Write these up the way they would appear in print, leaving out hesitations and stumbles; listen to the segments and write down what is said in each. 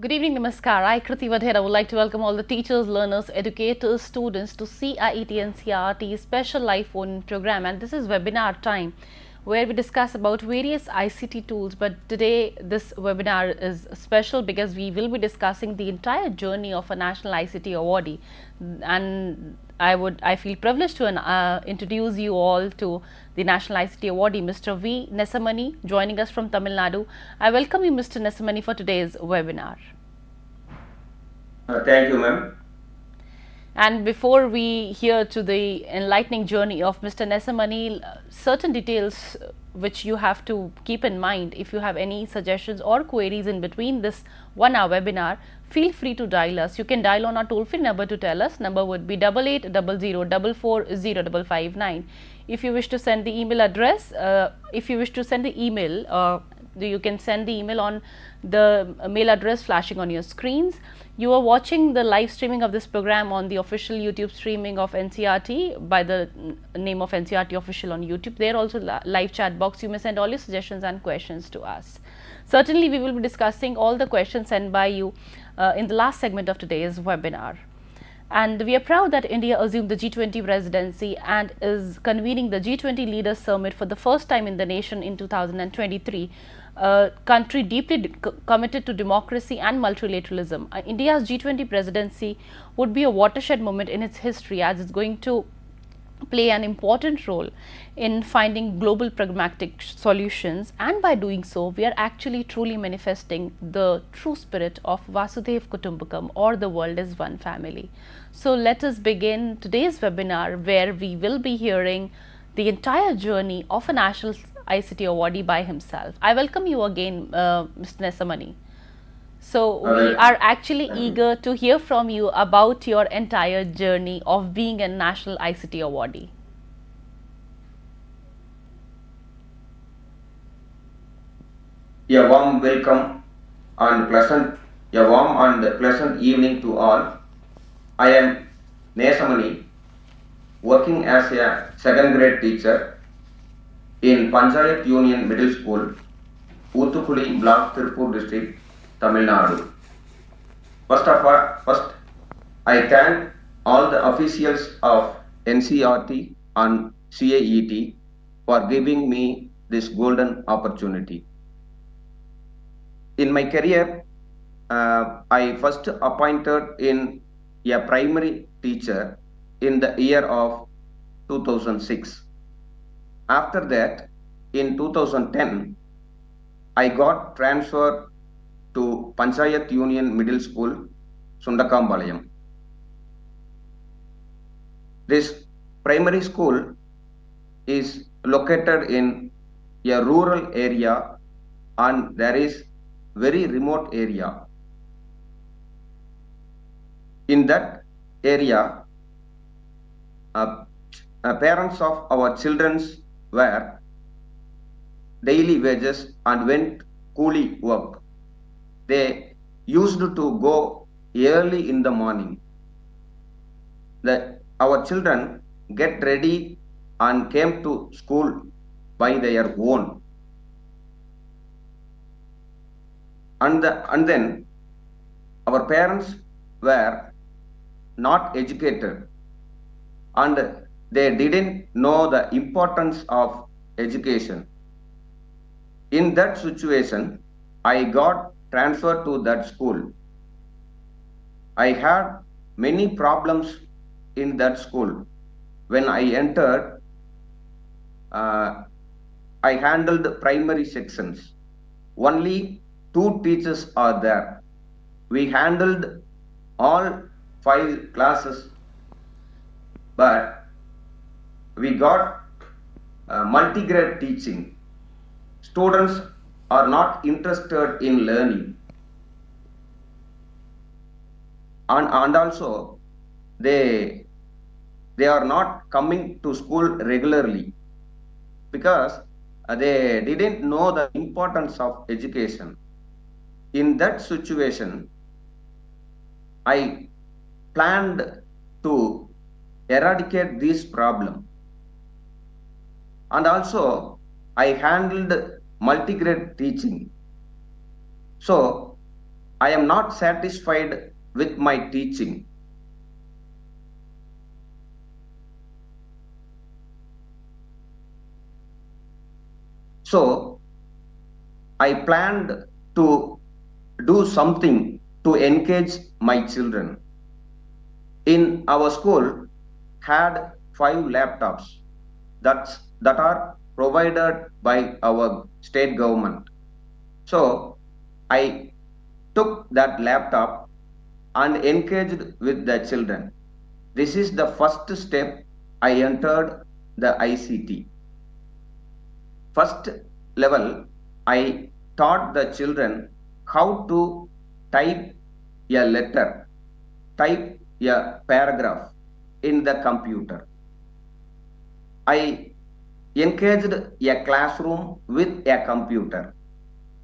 Good evening, Namaskar. I, Kriti Vadhera, would like to welcome all the teachers, learners, educators, students to CIET NCERT's special live phone program. And this is webinar time where we discuss about various ICT tools. But today, this webinar is special because we will be discussing the entire journey of a national ICT awardee. And I feel privileged to introduce you all to the National ICT Awardee, Mr. V. Nesamani, joining us from Tamil Nadu. I welcome you, Mr. Nesamani, for today's webinar. Thank you, ma'am. And before we hear to the enlightening journey of Mr. Nesamani, certain details which you have to keep in mind. If you have any suggestions or queries in between this 1 hour webinar, feel free to dial us. You can dial on our toll free number to tell us. Number would be 8800440559. If you wish to send the email address, you can send the email on the mail address flashing on your screens. You are watching the live streaming of this program on the official YouTube streaming of NCERT by the name of NCERT Official on YouTube. There also live chat box. You may send all your suggestions and questions to us. Certainly, we will be discussing all the questions sent by you in the last segment of today's webinar. And we are proud that India assumed the G20 presidency and is convening the G20 Leaders Summit for the first time in the nation in 2023. A country deeply committed to democracy and multilateralism. India's G20 presidency would be a watershed moment in its history, as it's going to play an important role in finding global pragmatic solutions, and by doing so we are actually truly manifesting the true spirit of Vasudhaiv Kutumbakam, or the world is one family. So let us begin today's webinar, where we will be hearing the entire journey of a national ICT awardee by himself. I welcome you again, Mr. Nesamani. So we are actually eager to hear from you about your entire journey of being a national ICT awardee. A warm welcome and pleasant evening to all. I am Nesamani, working as a second grade teacher in Panchayat Union Middle School, Uthukudi Block, Tirupur District, Tamil Nadu. First, I thank all the officials of NCERT and CIET for giving me this golden opportunity. In my career, I first appointed in a primary teacher in the year of 2006. After that, in 2010, I got transferred to Panchayat Union Middle School, Sundakambalayam. This primary school is located in a rural area, and there is very remote area. In that area, parents of our children were daily wages and went coolie work. They used to go early in the morning. Our children get ready and came to school by their own. And then our parents were not educated, and they didn't know the importance of education. In that situation, I got transferred to that school. I had many problems in that school. When I entered, I handled primary sections. Only 2 teachers are there. We handled all 5 classes, but we got multi-grade teaching. Students are not interested in learning, and also they are not coming to school regularly because they didn't know the importance of education. In that situation, I planned to eradicate this problem, and also I handled multi-grade teaching. So I am not satisfied with my teaching. So I planned to do something to engage my children. In our school had 5 laptops that are provided by our state government. So I took that laptop and engaged with the children. This is the first step I entered the ICT. First level, I taught the children how to type a letter, type a paragraph in the computer. I engaged a classroom with a computer,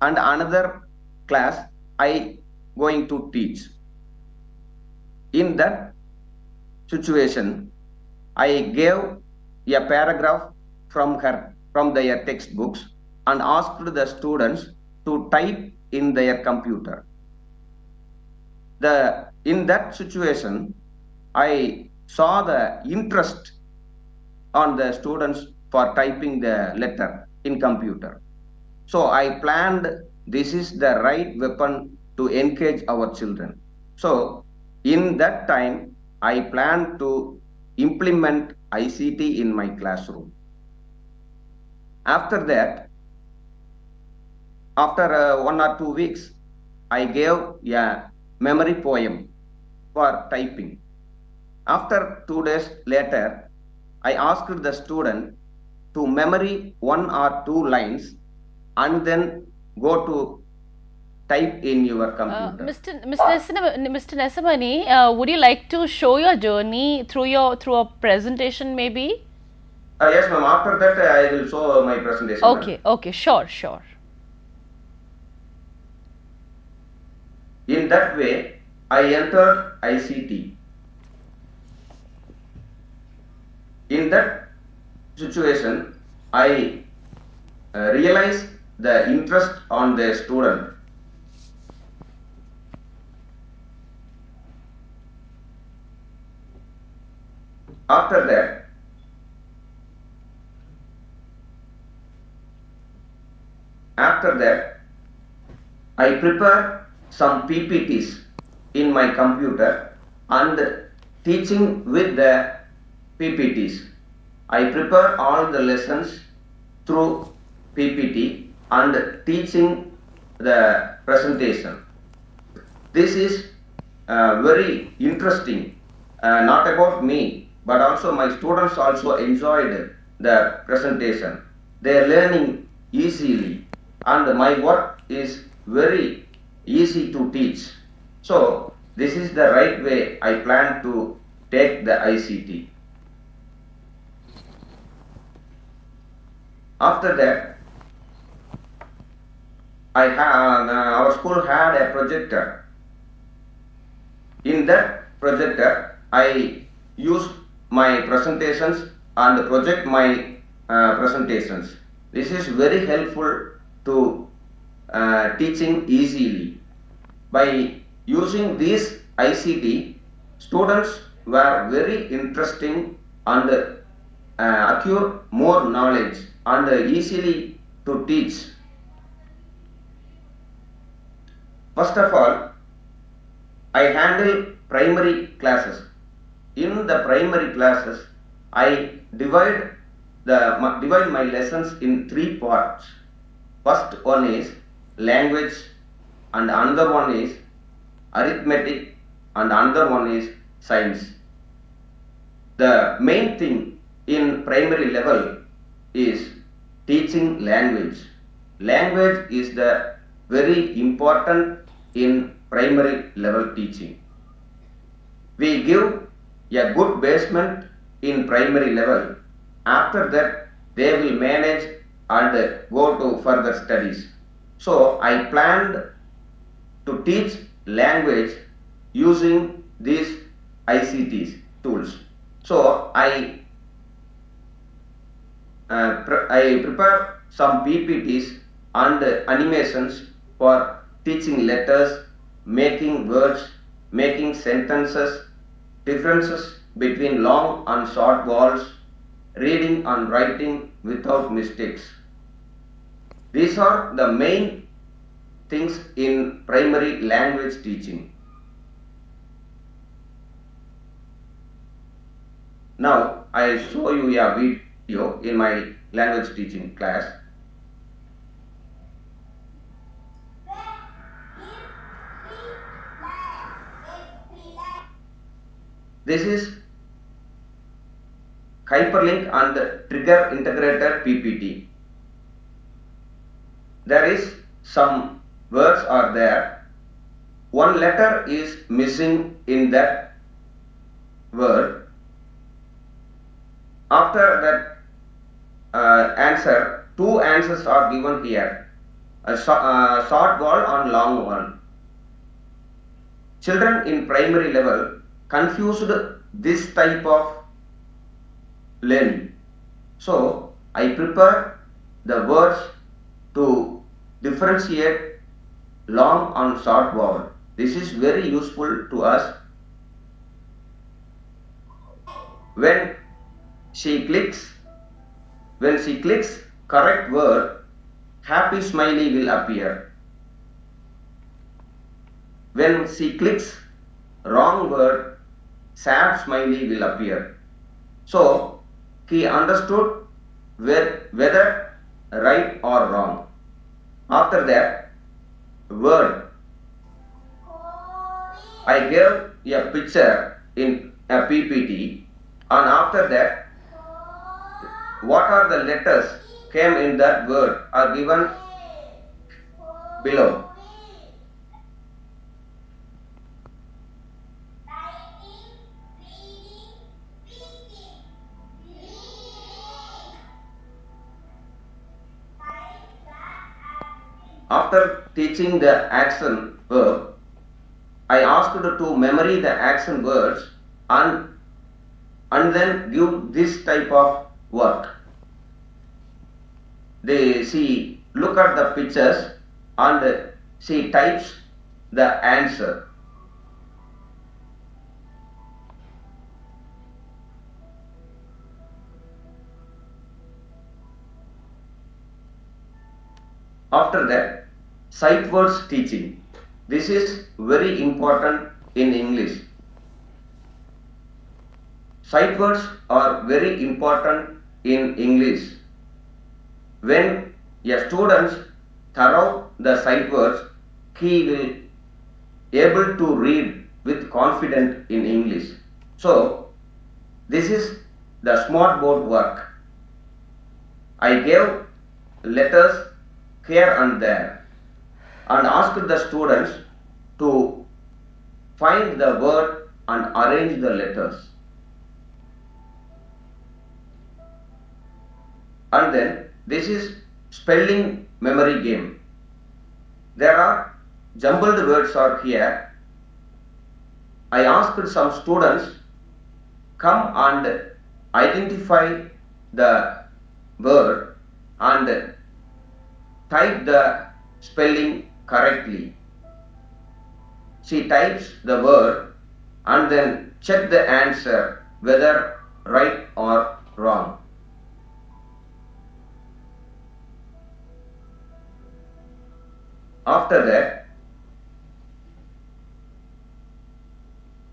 and another class I going to teach. In that situation, I gave a paragraph from their textbooks and asked the students to type in their computer. In that situation, I saw the interest on the students for typing the letter in computer. So I planned this is the right weapon to engage our children. So in that time, I planned to implement ICT in my classroom. After that, after 1 or 2 weeks, I gave a memory poem for typing. After 2 days later, I asked the student to memory 1 or 2 lines and then go to type in your computer. Mr. Nesamani, would you like to show your journey through a presentation maybe? Yes, ma'am. After that, I will show my presentation. Okay, okay, sure, sure. In that way, I entered ICT. In that situation, I realized the interest on the student. After that, I prepare some PPTs in my computer and teaching with the PPTs. I prepare all the lessons through PPT and teaching the presentation. This is very interesting, not about me, but also my students also enjoyed the presentation. They are learning easily and my work is very easy to teach. So this is the right way I plan to take the ICT. After that, our school had a projector. In that projector, I used my presentations and project my presentations. This is very helpful to teaching easily. By using this ICT, students were very interesting and acquire more knowledge and easily to teach. First of all, I handle primary classes. In the primary classes, I divide my lessons in 3 parts. First one is language, and another one is arithmetic, and another one is science. The main thing in primary level is teaching language. Language is the very important in primary level teaching. We give a good basement in primary level. After that, they will manage and go to further studies. So I planned to teach language using these ICT tools. So I prepare some PPTs and animations for teaching letters, making words, making sentences, differences between long and short vowels, reading and writing without mistakes. These are the main things in primary language teaching. Now I show you a video in my language teaching class. This is hyperlink and trigger integrated PPT. There is some words are there. One letter is missing in that word. After that answer, two answers are given here. A short vowel and long vowel. Children in primary level confused this type of learning. So I prepare the words to differentiate long and short vowel. This is very useful to us. When she clicks correct word, happy smiley will appear. When she clicks wrong word, sad smiley will appear. So he understood whether right or wrong. After that word, I gave a picture in a PPT, and after that what are the letters came in that word are given below. After teaching the action verb, I asked to memory the action words and then give this type of work. She look at the pictures and she types the answer. After that, sight words teaching. This is very important in English. Sight words are very important in English. When a student thorough the sight words, he will able to read with confidence in English. So this is the smart board work. I gave letters here and there and asked the students to find the word and arrange the letters. And then this is spelling memory game. There are jumbled words are here. I asked some students come and identify the word and type the spelling correctly. She types the word and then check the answer whether right or wrong. After that,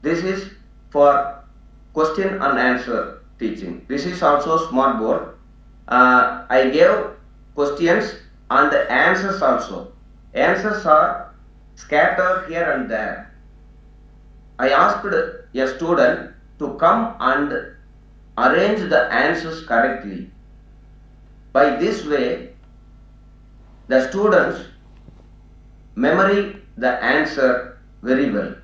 this is for question and answer teaching. This is also smart board. I gave questions and the answers also. Answers are scattered here and there. I asked a student to come and arrange the answers correctly. By this way, the students memory the answer very well.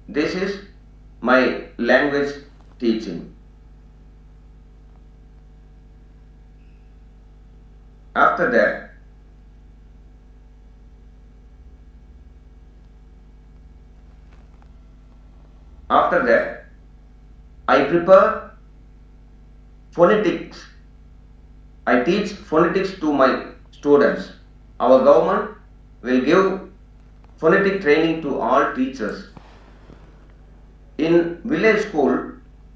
This is my language teaching. After that, I prepare phonetics I teach phonetics to my students. Our government will give phonetic training to all teachers. In village school,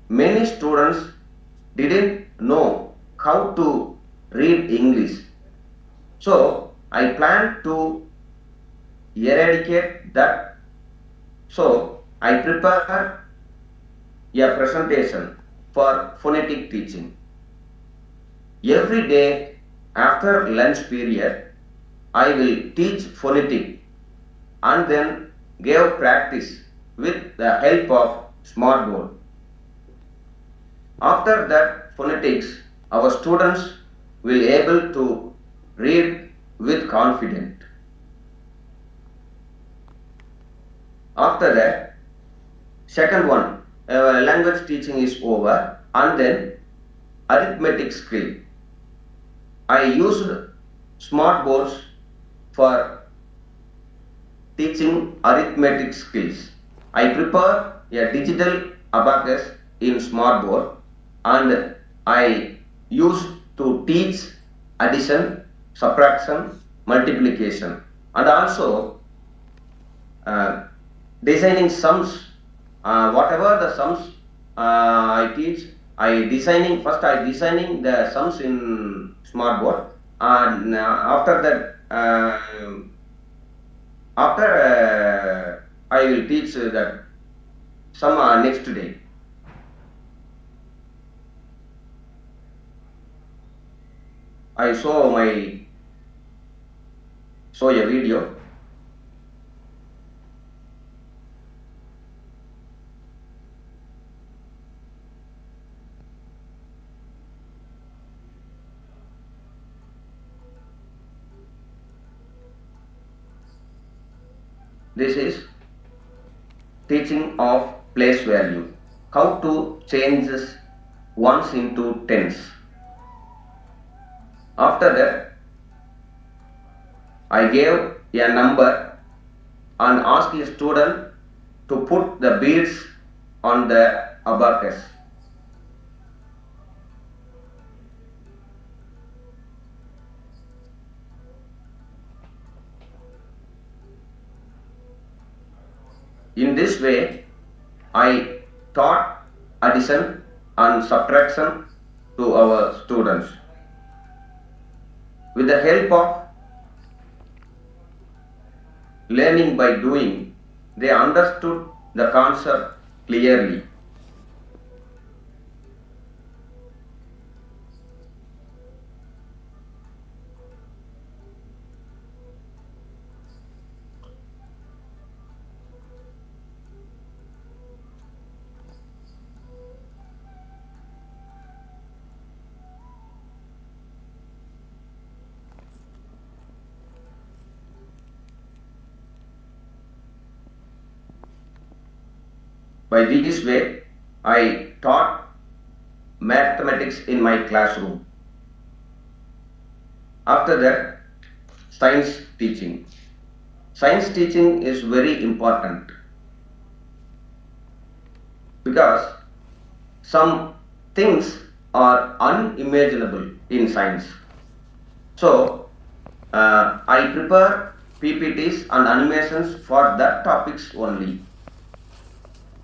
many students didn't know how to read English. So I plan to eradicate that. So I prepare a presentation for phonetic teaching. Every day after lunch period, I will teach phonetic and then give practice with the help of smartboard. After that phonetics, our students will able to read with confidence. After that, second one, language teaching is over, and then arithmetic skill. I used smart boards for teaching arithmetic skills. I prepare a digital abacus in smart board and I use to teach addition, subtraction, multiplication, and also designing sums. Whatever the sums I teach, I designing the sums in smart board, and after that I will teach that some next day. I saw a video. This is teaching of place value. How to change ones into tens. After that, I gave a number and asked a student to put the beads on the abacus. In this way, I taught addition and subtraction to our students. With the help of learning by doing, they understood the concept clearly. By this way, I taught mathematics in my classroom. After that, science teaching. Science teaching is very important because some things are unimaginable in science. So, I prepare PPTs and animations for that topics only,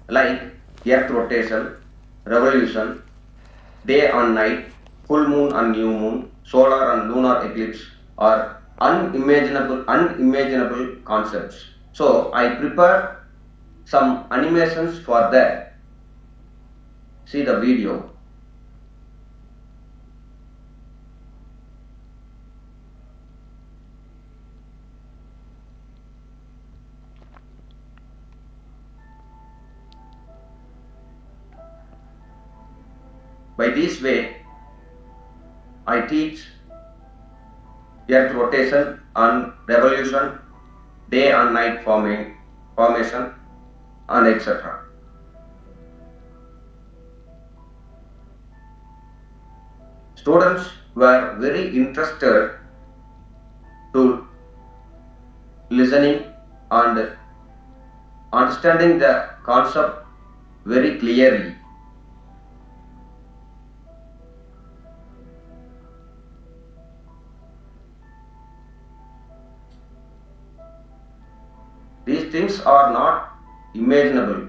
like earth rotation, revolution, day and night, full moon and new moon, solar and lunar eclipse are unimaginable concepts. So I prepare some animations for that. See the video. By this way, I teach earth rotation and revolution, day and night formation, and etc. Students were very interested to listening and understanding the concept very clearly. things are not imaginable.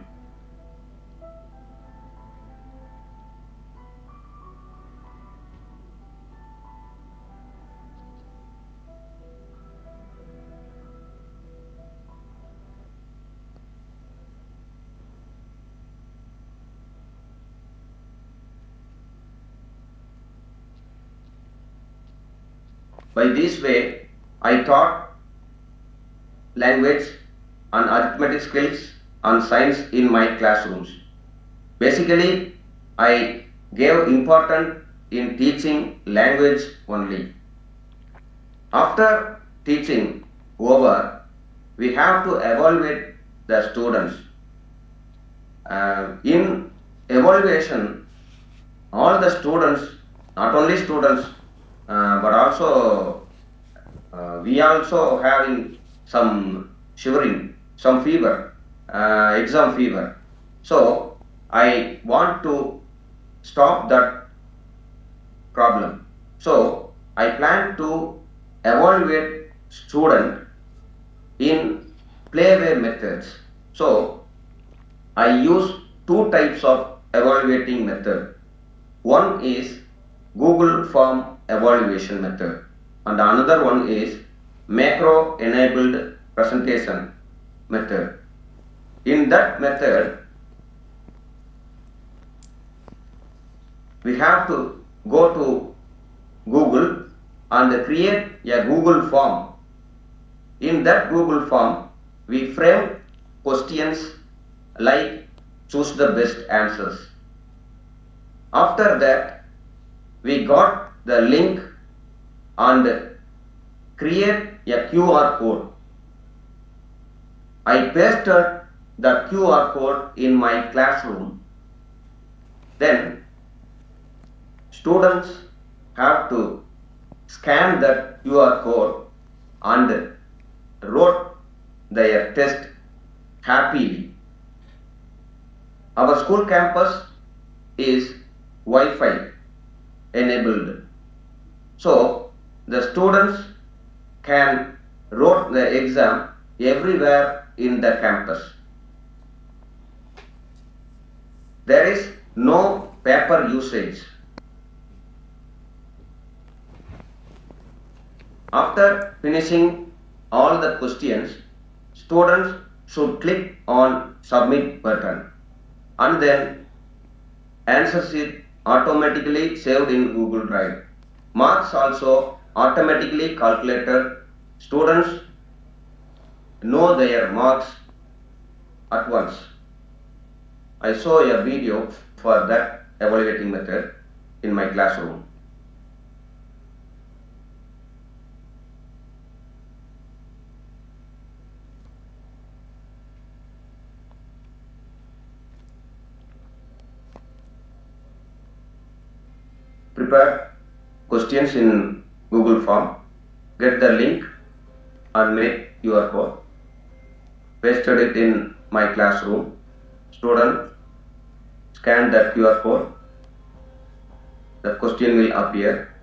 By this way, I taught language and arithmetic skills and science in my classrooms. Basically, I gave importance in teaching language only. After teaching over, we have to evaluate the students. In evaluation, all the students, not only students, but also we also having some shivering, some fever, exam fever. So I want to stop that problem. So I plan to evaluate student in playway methods. So I use two types of evaluating method. One is Google Form evaluation method and another one is macro enabled presentation method. In that method, we have to go to Google and create a Google form. In that Google form, we frame questions like choose the best answers. After that, we got the link and create a QR code. I pasted the QR code in my classroom. Then students have to scan that QR code and wrote their test happily. Our school campus is Wi-Fi enabled. So the students can write the exam everywhere in the campus. There is no paper usage. After finishing all the questions, students should click on submit button and then answer sheet automatically saved in Google Drive. Marks also automatically calculated. Students know their marks at once. I saw a video for that evaluating method in my classroom. Prepare questions in Google form, get the link and make QR code, pasted it in my classroom. Student scan that QR code, the question will appear.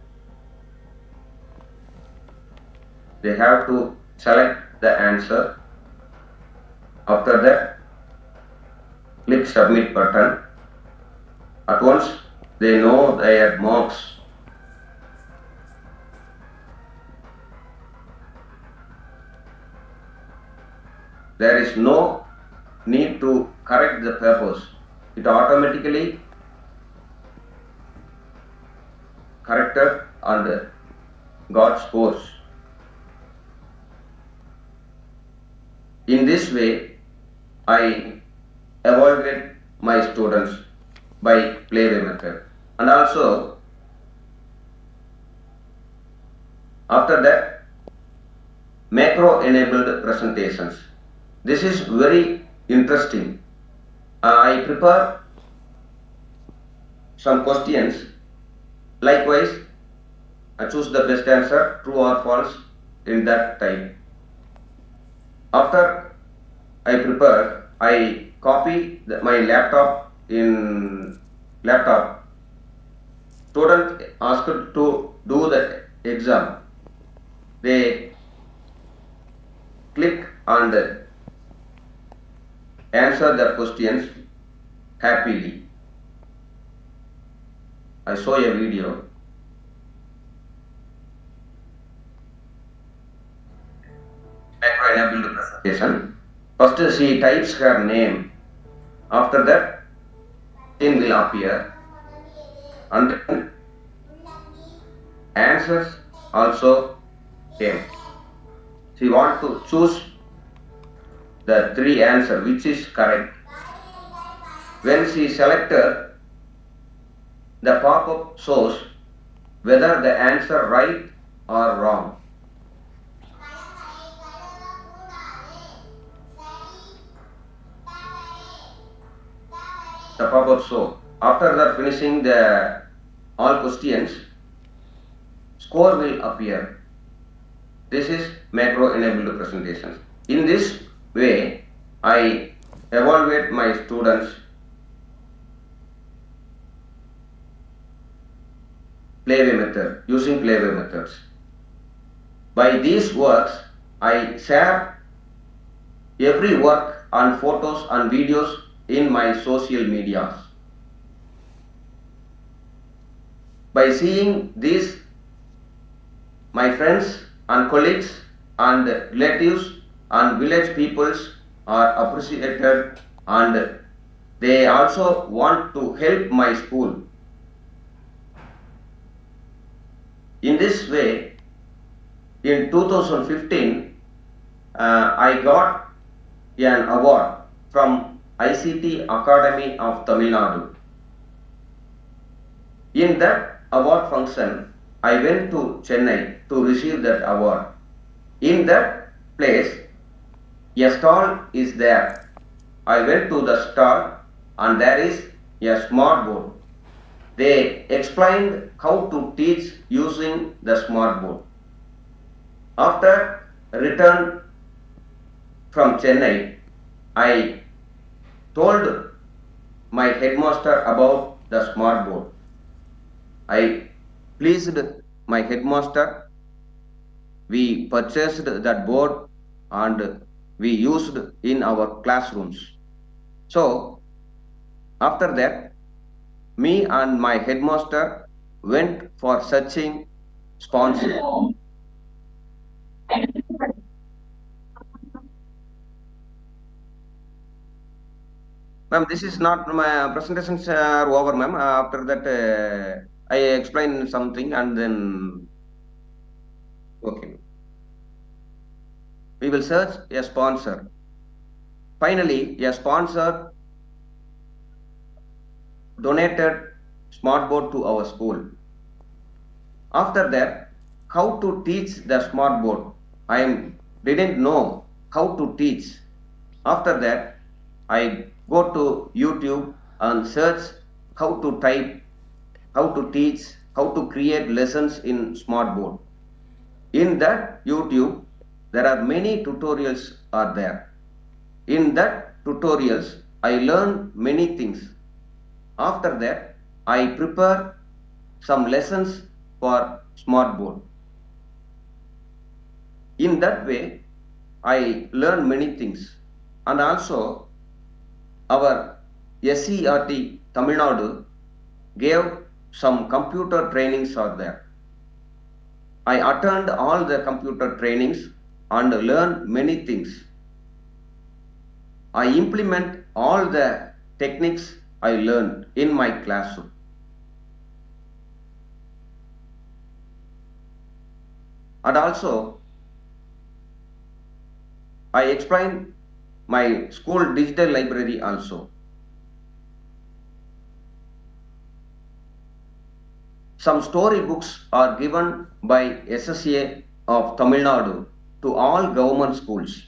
They have to select the answer. After that, click submit button. At once they know their marks. There is no need to correct the papers. It automatically corrected and got scores. In this way, I evaluate my students by playway method. And also, after that, macro enabled presentations. This is very interesting. I prepare some questions. Likewise, I choose the best answer, true or false, in that type. After I prepare, I copy my laptop in laptop. Student asked to do the exam. They click and answer the questions happily. I show a video. Macro-enabled presentation. First she types her name. After that, screen will appear. And then answers also came. She wants to choose the 3 answers which is correct. When she selected, the pop-up shows whether the answer right or wrong. The pop-up show. After that, finishing the all questions, score will appear. This is macro-enabled presentations. In this way, I evaluate my students' playway method, using playway methods. By these works, I share every work and photos and videos in my social medias. By seeing these, my friends and colleagues and relatives and village peoples are appreciated, and they also want to help my school. In this way, in 2015, I got an award from ICT Academy of Tamil Nadu. In that award function, I went to Chennai to receive that award. In that place, a stall is there. I went to the stall and there is a smart board. They explained how to teach using the smart board. After return from Chennai, I told my headmaster about the smart board. I pleased my headmaster. We purchased that board and we used in our classrooms. So after that, me and my headmaster went for searching sponsor. Ma'am, this is not my presentations are over, ma'am. After that, I explain something and then, okay. We will search a sponsor. Finally, a sponsor donated smart board to our school. After that, how to teach the smart board? I didn't know how to teach. After that, I go to YouTube and search how to type, how to teach, how to create lessons in smart board. In that YouTube, there are many tutorials are there. In that tutorials, I learned many things. After that, I prepare some lessons for smart board. In that way, I learned many things. And also, our SCRT Tamil Nadu gave some computer trainings are there. I attended all the computer trainings and learned many things. I implement all the techniques I learned in my classroom. And also, I explain my school digital library also. Some story books are given by SSA of Tamil Nadu to all government schools.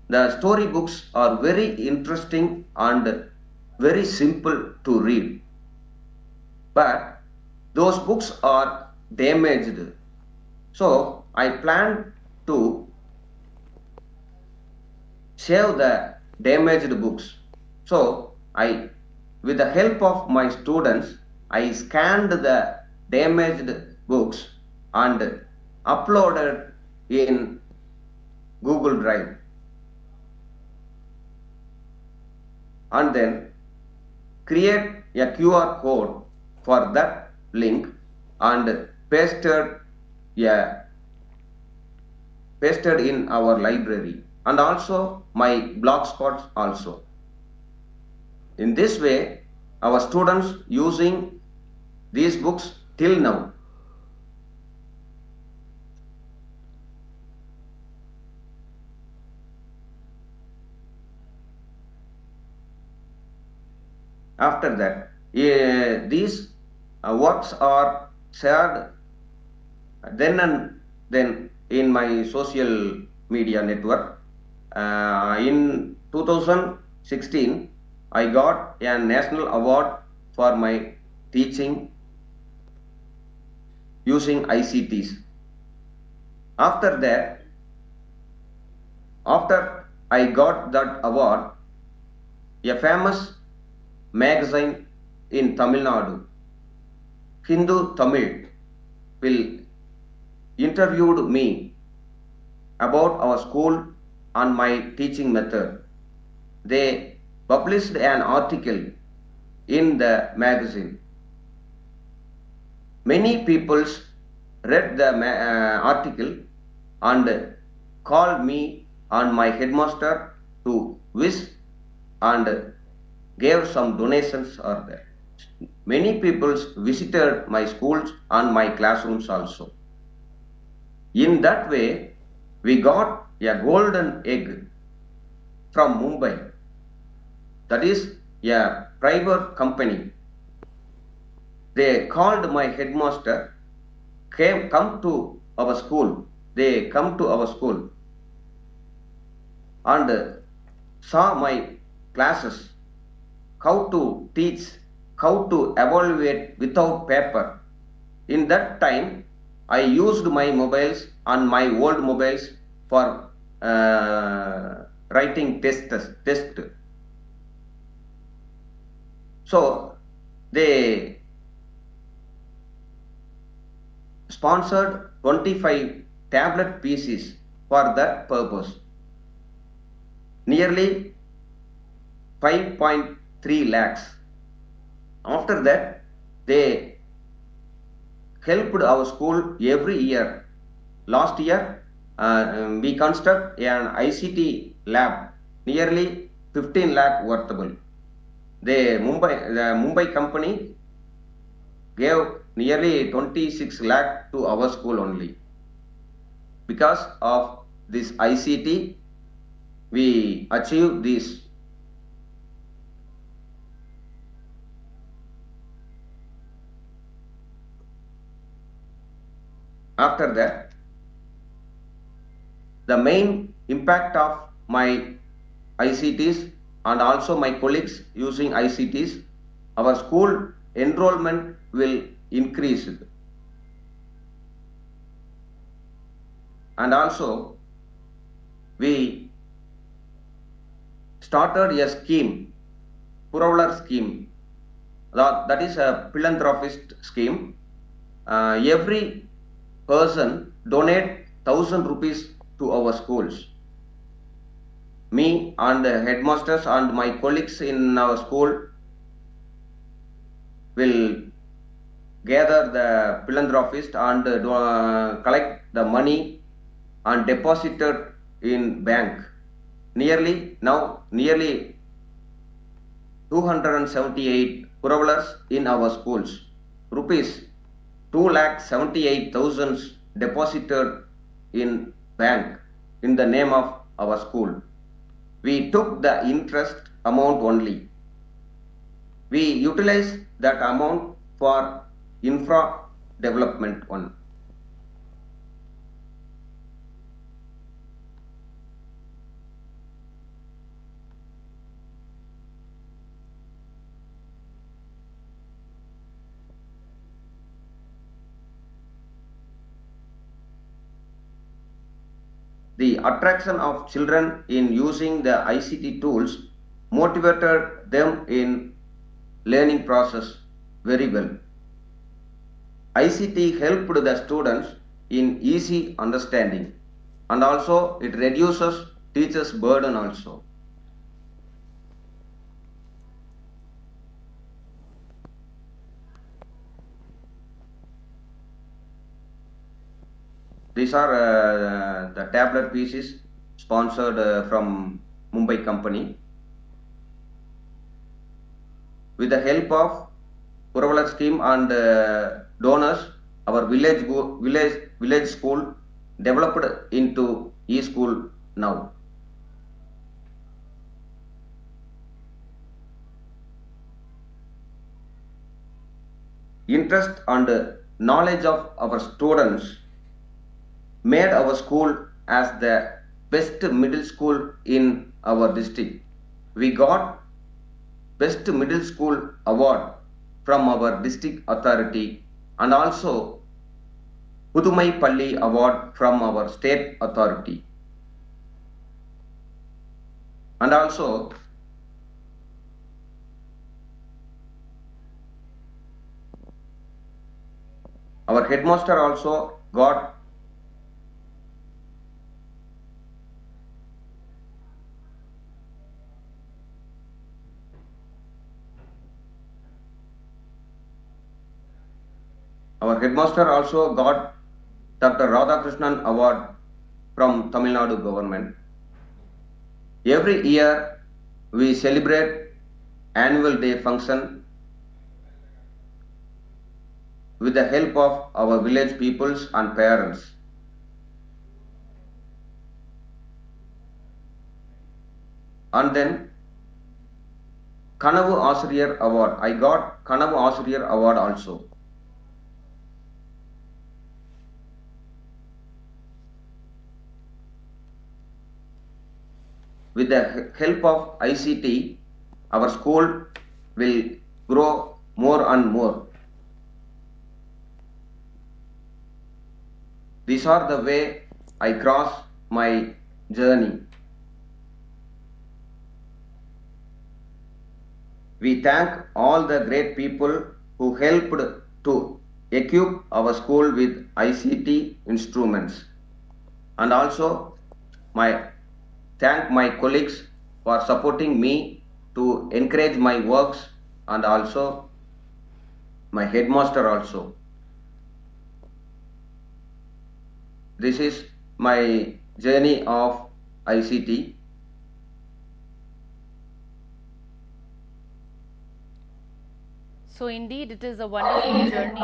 The story books are very interesting and very simple to read. But those books are damaged. So I plan to save the damaged books. So with the help of my students, I scanned the damaged books and uploaded in Google Drive. and then create a QR code for that link and pasted in our library and also my blogspot also. In this way, our students using these books till now. After that, these works are shared then and then in my social media network. In 2016, I got a national award for my teaching using ICTs. After that, after I got that award, a famous magazine in Tamil Nadu, Hindu Tamil, will interviewed me about our school and my teaching method. They published an article in the magazine. Many people read the article and called me and my headmaster to wish and gave some donations are there. Many people visited my schools and my classrooms also. In that way, we got a golden egg from Mumbai. That is a private company. They called my headmaster, come to our school. They come to our school and saw my classes, how to teach, how to evaluate without paper. In that time, I used my mobiles and my old mobiles for writing test. So they sponsored 25 tablet PCs for that purpose. Nearly 5.3 lakhs. After that, they helped our school every year. Last year, we construct an ICT lab, nearly 15 lakh worthable. The Mumbai company gave nearly 26 lakh to our school only. Because of this ICT, we achieved this. After that, the main impact of my ICTs and also my colleagues using ICTs, our school enrollment will increase. And also, we started a scheme, Puravalar scheme. That is a philanthropist scheme. Every person donate 1,000 rupees to our schools. Me and the headmasters and my colleagues in our school will gather the philanthropist and collect the money and deposit it in bank. Nearly 278 Puravalars in our schools. Rupees 2,78,000 deposited in bank in the name of our school. We took the interest amount only. We utilize that amount for infra development one. The attraction of children in using the ICT tools motivated them in learning process very well. ICT helped the students in easy understanding and also it reduces teachers' burden also. These are the tablet pieces sponsored from Mumbai company. With the help of Uravala scheme and donors, our village school developed into e-school now. Interest and knowledge of our students made our school as the best middle school in our district. We got best middle school award from our district authority and also Pudumai Palli award from our state authority. And also our headmaster also got Dr. Radhakrishnan Award from Tamil Nadu government. Every year we celebrate annual day function with the help of our village peoples and parents. And then Kanavu Asriyar Award. I got Kanavu Asriyar Award also. With the help of ICT, our school will grow more and more. These are the way I cross my journey. We thank all the great people who helped to equip our school with ICT instruments, and also thank my colleagues for supporting me to encourage my works, and also my headmaster also. This is my journey of ICT. So indeed it is a wonderful journey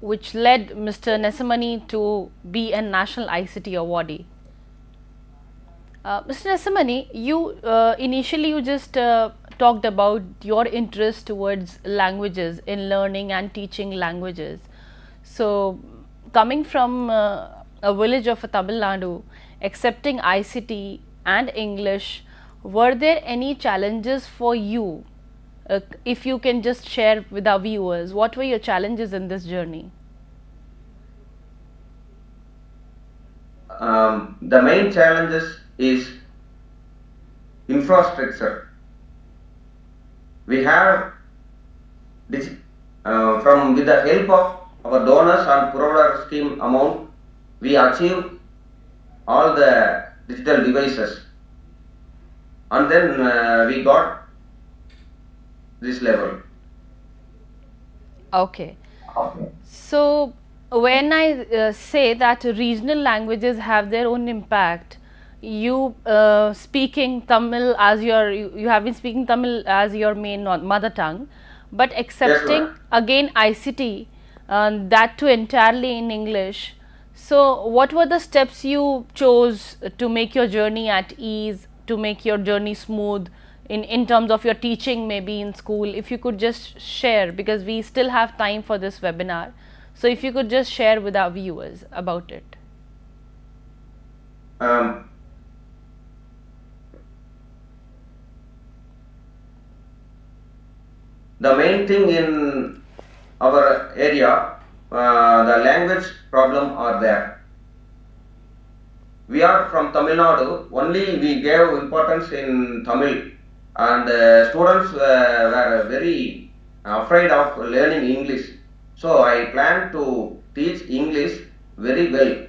which led Mr. Nesamani to be a National ICT Awardee. Mr. Nesamani, initially you just talked about your interest towards languages, in learning and teaching languages. So coming from a village of Tamil Nadu, accepting ICT and English, were there any challenges for you? If you can just share with our viewers, what were your challenges in this journey? The main challenges is infrastructure. We have with the help of our donors and Puravala scheme amount, we achieved all the digital devices, and then we got this level. Okay. So when I say that regional languages have their own impact, you speaking Tamil as you have been speaking Tamil as your main mother tongue, but accepting again ICT, that too entirely in English. So what were the steps you chose to make your journey at ease, to make your journey smooth in terms of your teaching, maybe in school? If you could just share, because we still have time for this webinar, so if you could just share with our viewers about it. The main thing in our area, the language problem are there. We are from Tamil Nadu, only we gave importance in Tamil, and students were very afraid of learning English. So I plan to teach English very well.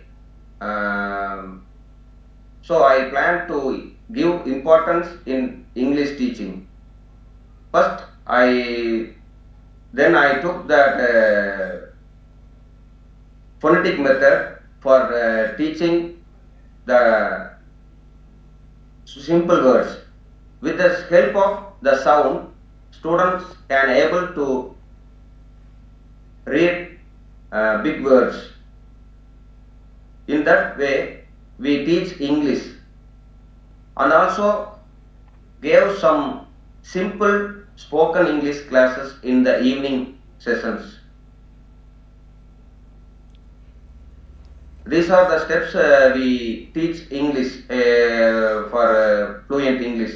So I plan to give importance in English teaching. First, I took that phonetic method for teaching the simple words. With the help of the sound, students can able to read big words. In that way, we teach English and also gave some simple spoken English classes in the evening sessions. These are the steps we teach English for fluent English.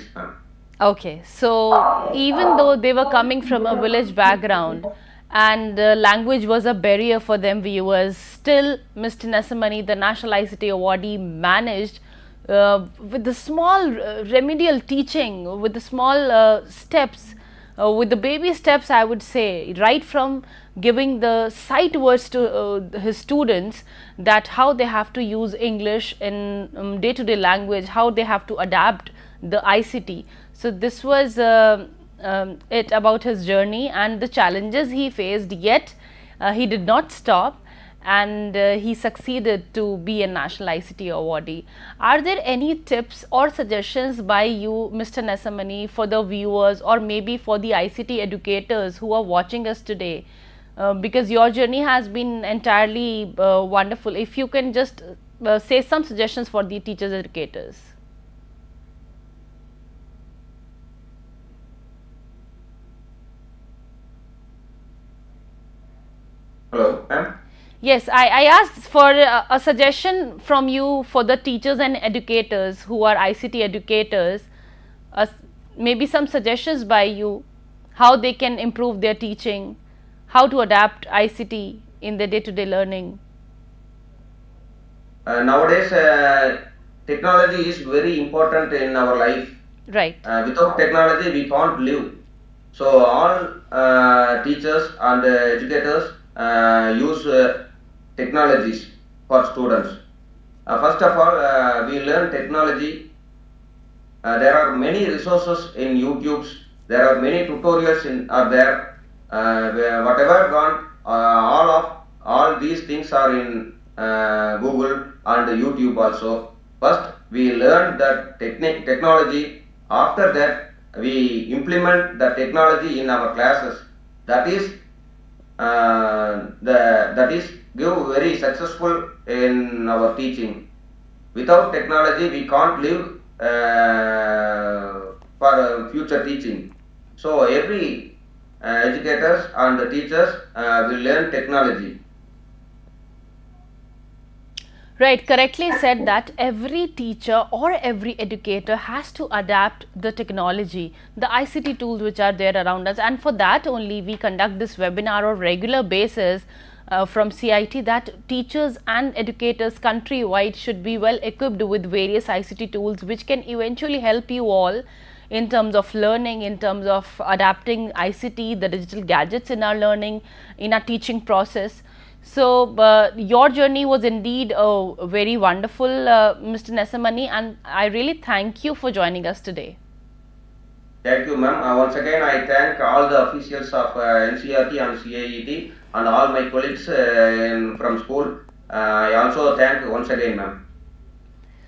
Okay, so even though they were coming from a village background and language was a barrier for them viewers, still Mr. Nesamani, the National ICT Awardee, managed with the small remedial teaching, with the small steps, with the baby steps, I would say, right from giving the sight words to his students, that how they have to use English in day-to-day language, how they have to adapt the ICT. So this was it about his journey and the challenges he faced, yet he did not stop and he succeeded to be a National ICT Awardee. Are there any tips or suggestions by you, Mr. Nesamani, for the viewers or maybe for the ICT educators who are watching us today? Because your journey has been entirely wonderful. If you can just say some suggestions for the teachers, educators. Hello, ma'am. Yes, I asked for a suggestion from you for the teachers and educators who are ICT educators, maybe some suggestions by you, how they can improve their teaching, how to adapt ICT in their day-to-day learning. Nowadays, technology is very important in our life. Right. Without technology, we can't live. So all teachers and educators use technologies for students. First of all, we learn technology. There are many resources in YouTube. There are many tutorials are there. Whatever gone, all these things are in Google and YouTube also. First, we learn that technology. After that, we implement the technology in our classes. That is give very successful in our teaching. Without technology, we can't live for future teaching. So every educators and the teachers will learn technology. Right, correctly said that every teacher or every educator has to adapt the technology, the ICT tools which are there around us, and for that only we conduct this webinar on regular basis from CIT, that teachers and educators countrywide should be well equipped with various ICT tools which can eventually help you all in terms of learning, in terms of adapting ICT, the digital gadgets in our learning, in our teaching process. So, your journey was indeed very wonderful, Mr. Nesamani, and I really thank you for joining us today. Thank you, ma'am. Once again, I thank all the officials of NCERT and CIET and all my colleagues from school. I also thank once again, ma'am.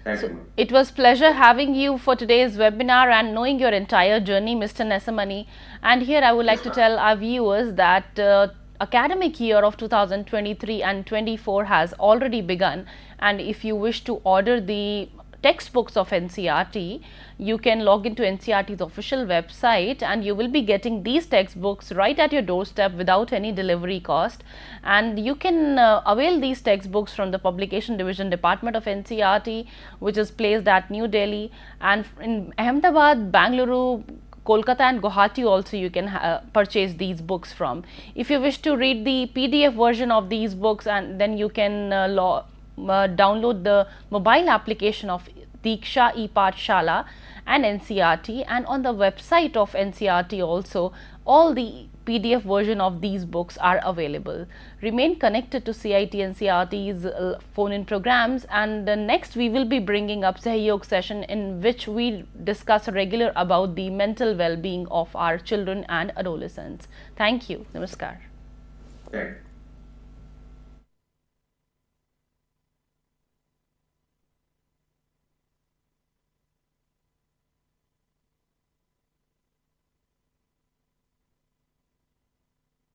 Thank you. It was pleasure having you for today's webinar and knowing your entire journey, Mr. Nesamani. And here I would like to tell our viewers that academic year of 2023 and 24 has already begun, and if you wish to order the textbooks of NCERT, you can log into NCERT's official website and you will be getting these textbooks right at your doorstep without any delivery cost. And you can avail these textbooks from the Publication Division Department of NCERT, which is placed at New Delhi, and in Ahmedabad, Bangalore, Kolkata and Guwahati also you can purchase these books from. If you wish to read the PDF version of these books, and then you can download the mobile application of Diksha ePathshala and NCERT, and on the website of NCERT also all the PDF version of these books are available. Remain connected to CIT NCERT's phone-in programs, and next we will be bringing up Sahyog session in which we discuss regular about the mental well-being of our children and adolescents. Thank you. Namaskar. Okay.